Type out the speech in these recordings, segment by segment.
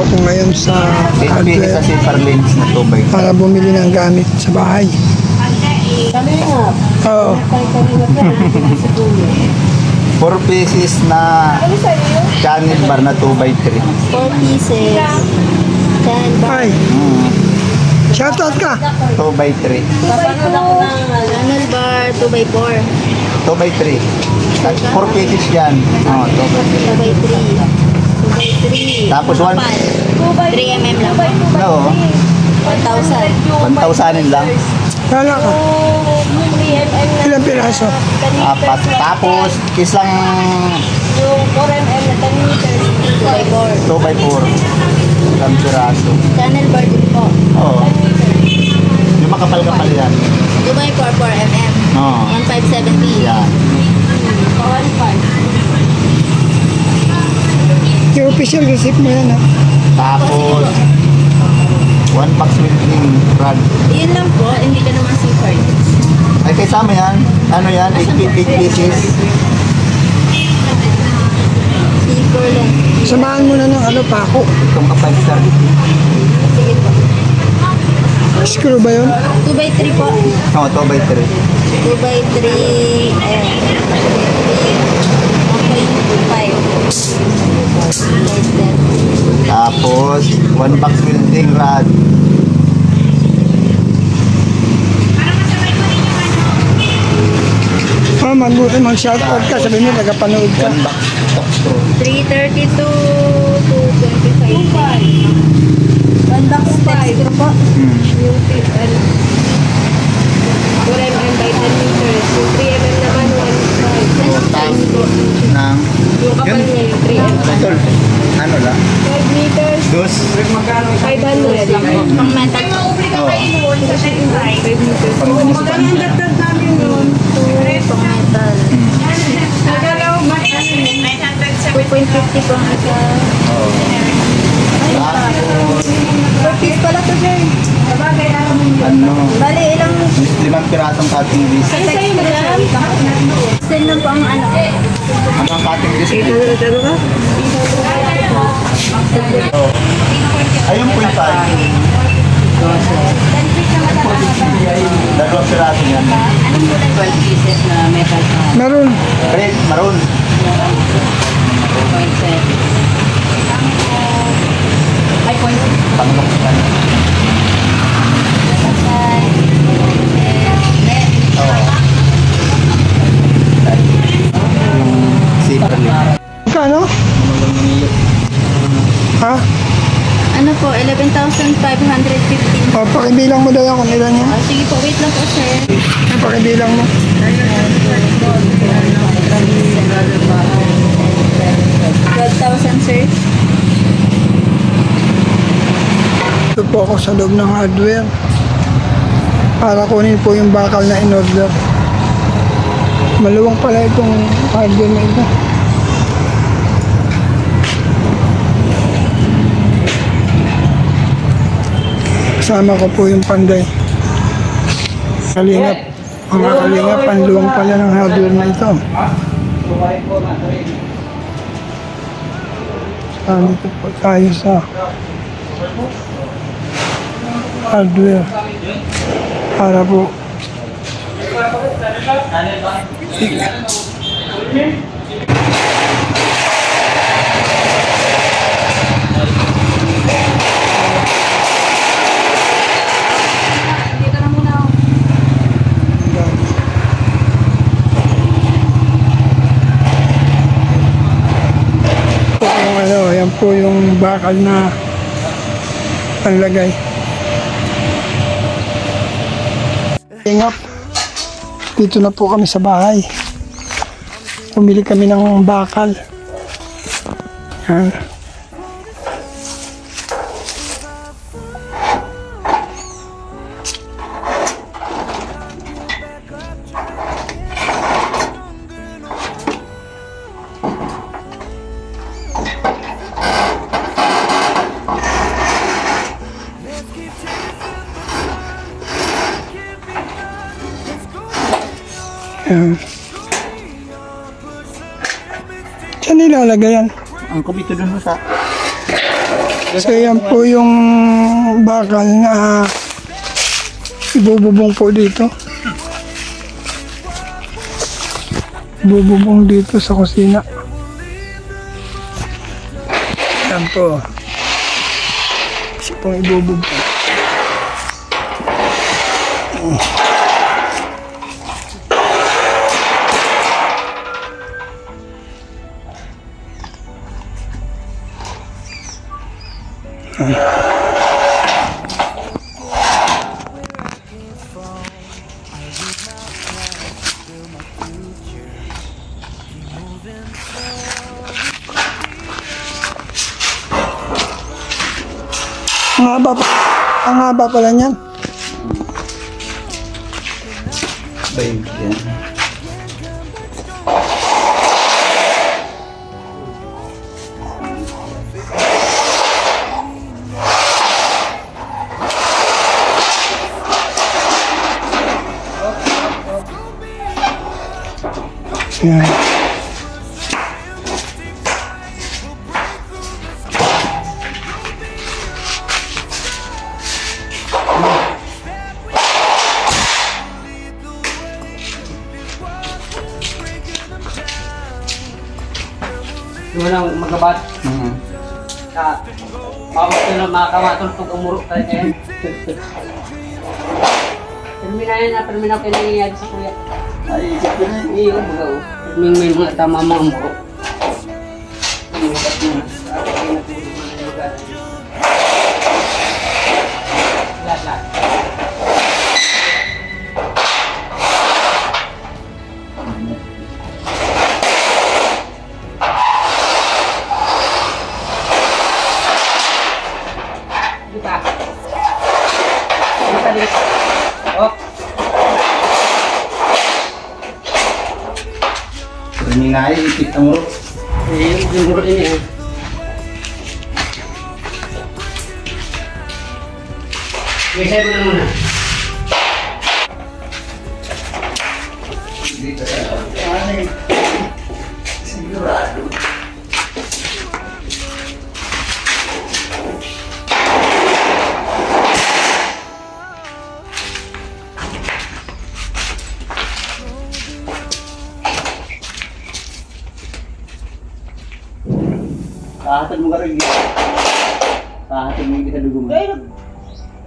po ako ngayon sa hardware para bumili ng gamit sa bahay. Oo. 4 pieces na channel bar na 2x3. 4 pieces. Channel bar. Ay. Shoutout ka. 2x3. Channel bar 2x4. 2x3. 4 pieces yan. Oh, 2x3. 2x3. Tapos 3 mm lang. No. 1,000. 1,000 lang. Kala ka. Ilang piraso? 4. Tapos isang Yung 4 mm na 10 meters. 2x4. 2x4. Isang piraso. Channel bar din po. Oo. Yung makapal-kapal yan. 2x4 4 mm. Oo. 1,570. Yan. 1,500. Yung official receipt mo yan, ha? Tapos 1 box welding rod. Yun lang po, hindi ka naman seaford. Ay, kasama yan. Ano yan? 8 pieces. Seaford lang. Samahan mo na ng pako. Itong kapal star. Sige po. Screw ba yun? 2x3 po. Oo, 2x3. 2x3 1.5. Tapos 1 box welding rod. Oh, mag-shoutout ka. Sabi mo, nagapanood ka. 1 box top screw. 332 to 25. 1 box texture po. Yung 4 mm by 10 meters. Yung 3 mm naman 1.5. Ng Yung kapal niya yung 3 mm. tol. Ano lang? 5 meters. 500. Pang metal. Oo. 5 meters. Pang metal. $2.50 po ang isa. Oo. Tapos 4 piece pala to, sir. ano? Bali, ilang 5 pirasong cutting disc. sa text ko lang. Send lang po ang ano. Ano ang cutting disc? Ayun po yung cutting. Dalawang piraso yan. Anong kulay 12 pieces na metal pa? Meron. Red, maroon. 2.7. Ay, point. Panglok yan. Oo. Zipper lang. Kano? Ha? Ano po, 11,515. O, pakibilang mo daw yan kung ilan yan. Sige po, wait lang po, sir. Pakibilang mo. 12,000, sir. Ito po ako sa loob ng hardware para kunin po yung bakal na in-order. Maluwang pala itong hardware na ito. Kasama ko po yung panday. Kalingap. Mga kalingap, panluwang pala ng hardware na ito. Dito po tayo sa hardware para po yan po yung bakal na panlagay. Ingap. Dito na po kami sa bahay. Pumili kami ng bakal. Yan. Saan nilalagay yan? Ang kumito dun sa So yan po yung bakal na ibububong po dito. Ibububong dito sa kusina. Yan po. Kasi pong ibububong. Ang haba pala niyan. Bayog yan. Yan. Yung walang magabat. Sa bawat ko na makakamatultog ang murok tayo ngayon. Termina ko yung nangyayari sa kuya. Ay, isip ko na. Iyo, baga o. May mga tama mga murok. Lahat. Oh. Terminal, ipit ang murok. Yung murok ini eh. Bisa mo na muna. Sigurado. Kahatag mo ka rin. Kahatag mo kita dugo mo. Pero,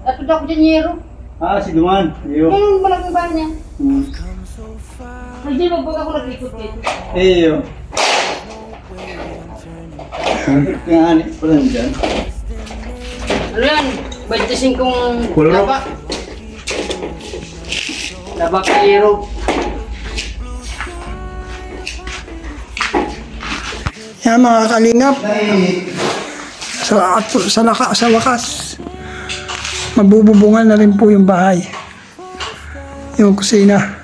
ato daw ko dyan yero. Ah, si Duman. Iyo. Ngayon malaking bahan niya. Hmm. Hindi mo baga ako nag-ikot dito. Iyo. Kaya ani, pala dyan. Ano yan? 25 Kulurok. laba. Laba ka yero. Yan mga kalingap. Sa wakas, mabububungan na rin po yung bahay. Yung kusina.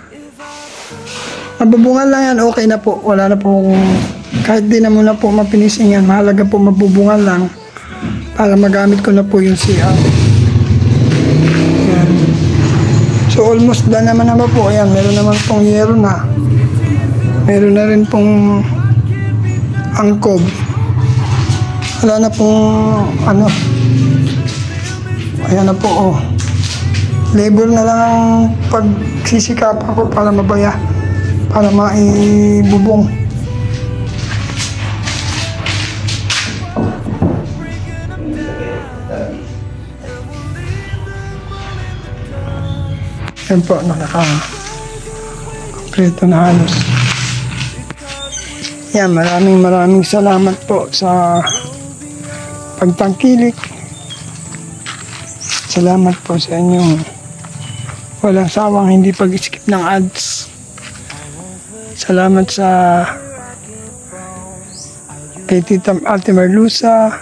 Mabubungan lang yan, okay na po. Wala na po, kahit di na muna po mapinising yan, mahalaga po mabubungan lang para magamit ko na po yung CR. Yan. So almost done naman po. Ayan, meron naman pong yero na. Meron na rin pong angkob. Wala na pong ano. Ayan na po, oh. Labor na lang ang pagsisikapan ko para mabaya, para maibubong. Yan po, nakaka-kompleto na halos. Yan, maraming salamat po sa pagtangkilik. Salamat po sa inyong walang sawang hindi pag-skip ng ads. Salamat sa kay Tita Ate Marlusa,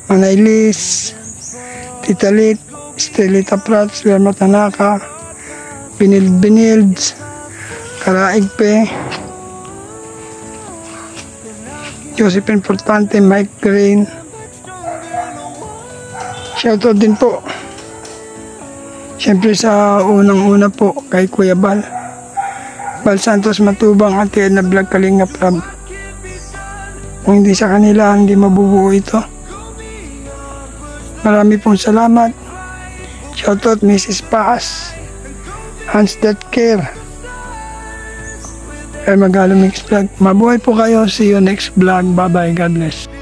Manay Liz, Tita Lit, Estelita Prats, Verma Tanaka, Binild, Karaigpe, Josephine Portante, Mike Green. Shoutout din po. Siyempre sa unang-una po kay Kuya Bal Santos Matubang, Ate Edna Vlog, Kalinga Prab. Kung hindi sa kanila, hindi mabubuo ito. Marami pong salamat. Shoutout Mrs. Paz, Hans That Care, Magalo Mix Vlog. Mabuhay po kayo. See you next vlog. Bye bye. God bless.